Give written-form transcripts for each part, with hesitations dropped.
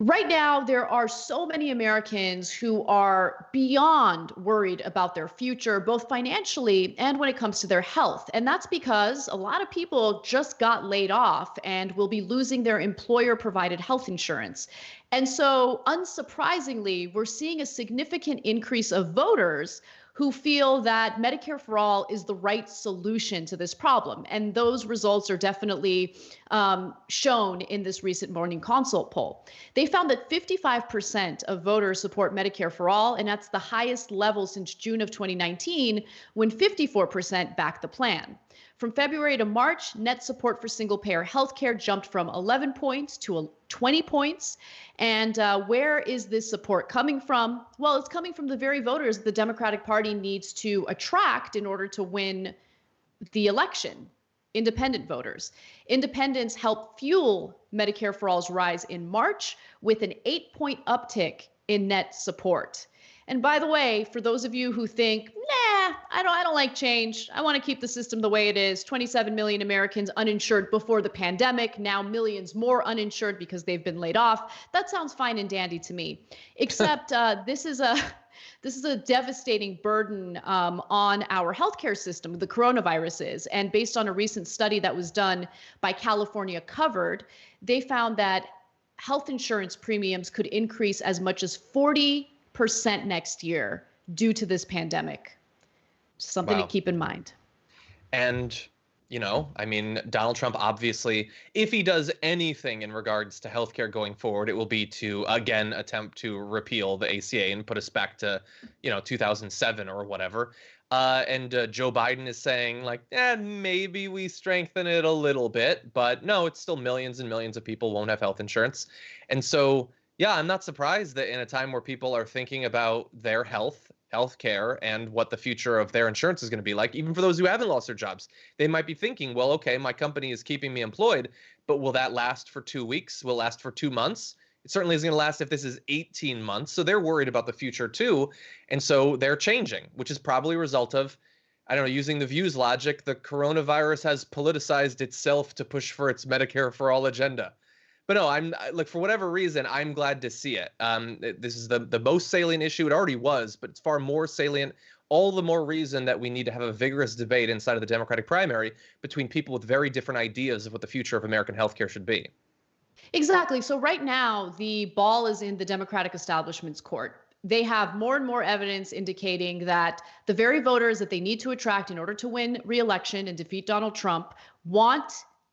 Right now, there are so many Americans who are beyond worried about their future, both financially and when it comes to their health. And that's because a lot of people just got laid off and will be losing their employer provided health insurance. And so, unsurprisingly, we're seeing a significant increase of voters who feel that Medicare for all is the right solution to this problem. And those results are definitely shown in this recent Morning Consult poll. They found that 55% of voters support Medicare for all, and that's the highest level since June of 2019, when 54% backed the plan. From February to March, net support for single-payer healthcare jumped from 11 points to 20 points. And where is this support coming from? Well, it's coming from the very voters the Democratic Party needs to attract in order to win the election. Independent voters. Independents helped fuel Medicare for All's rise in March with an 8-point uptick in net support. And by the way, for those of you who think, nah, I don't like change. I want to keep the system the way it is. 27 million Americans uninsured before the pandemic, now millions more uninsured because they've been laid off. That sounds fine and dandy to me. Except this is a devastating burden on our healthcare system, the coronavirus is. And based on a recent study that was done by California Covered, they found that health insurance premiums could increase as much as 40% next year due to this pandemic. Something to keep in mind. And, I mean, Donald Trump, obviously, if he does anything in regards to healthcare going forward, it will be to, again, attempt to repeal the ACA and put us back to, 2007 or whatever. And Joe Biden is saying, like, maybe we strengthen it a little bit. But no, it's still millions and millions of people won't have health insurance. And so, yeah, I'm not surprised that in a time where people are thinking about their health care, and what the future of their insurance is going to be like, even for those who haven't lost their jobs, they might be thinking, well, okay, my company is keeping me employed, but will that last for 2 weeks? Will it last for 2 months? It certainly isn't going to last if this is 18 months. So they're worried about the future too. And so they're changing, which is probably a result of, I don't know, using the Views logic, the coronavirus has politicized itself to push for its Medicare for all agenda. But no, I'm like, for whatever reason, I'm glad to see it. This is the most salient issue. It already was, but it's far more salient. All the more reason that we need to have a vigorous debate inside of the Democratic primary between people with very different ideas of what the future of American healthcare should be. Exactly. So right now, the ball is in the Democratic establishment's court. They have more and more evidence indicating that the very voters that they need to attract in order to win re-election and defeat Donald Trump want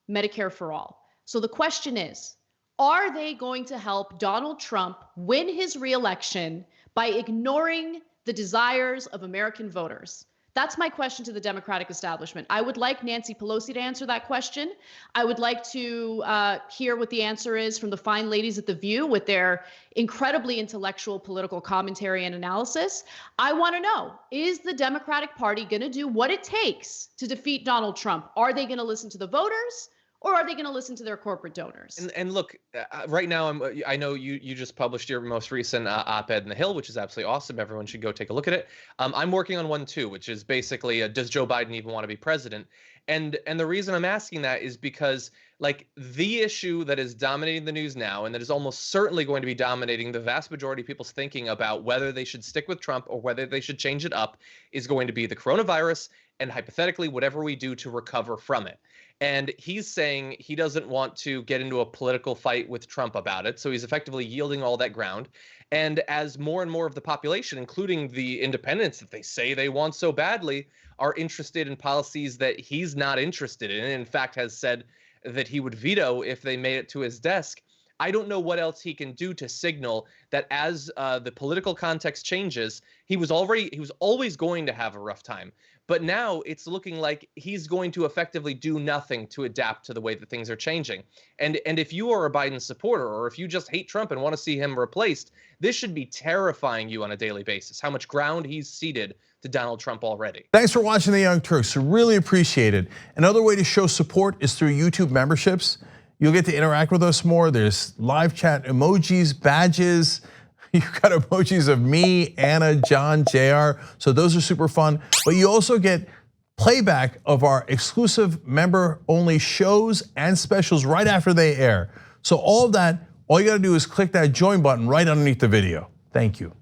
Medicare for all. So the question is, are they going to help Donald Trump win his reelection by ignoring the desires of American voters? That's my question to the Democratic establishment. I would like Nancy Pelosi to answer that question. I would like to hear what the answer is from the fine ladies at The View with their incredibly intellectual political commentary and analysis. I want to know, is the Democratic Party going to do what it takes to defeat Donald Trump? Are they going to listen to the voters? Or are they going to listen to their corporate donors? And look, right now, I know you just published your most recent op-ed in The Hill, which is absolutely awesome. Everyone should go take a look at it. I'm working on one too, which is basically, does Joe Biden even want to be president? And the reason I'm asking that is because, like, the issue that is dominating the news now, and that is almost certainly going to be dominating the vast majority of people's thinking about whether they should stick with Trump or whether they should change it up, is going to be the coronavirus and, hypothetically, whatever we do to recover from it. And he's saying he doesn't want to get into a political fight with Trump about it. So he's effectively yielding all that ground. And as more and more of the population, including the independents that they say they want so badly, are interested in policies that he's not interested in, and in fact has said that he would veto if they made it to his desk, I don't know what else he can do to signal that as the political context changes, he was always going to have a rough time. But now it's looking like he's going to effectively do nothing to adapt to the way that things are changing. And if you are a Biden supporter, or if you just hate Trump and want to see him replaced, this should be terrifying you on a daily basis, how much ground he's ceded to Donald Trump already. Thanks for watching The Young Turks. Really appreciate it. Another way to show support is through YouTube memberships. You'll get to interact with us more. There's live chat emojis, badges. You've got emojis of me, Anna, John, JR. So those are super fun. But you also get playback of our exclusive member-only shows and specials right after they air. So all of that All you gotta do is click that join button right underneath the video. Thank you.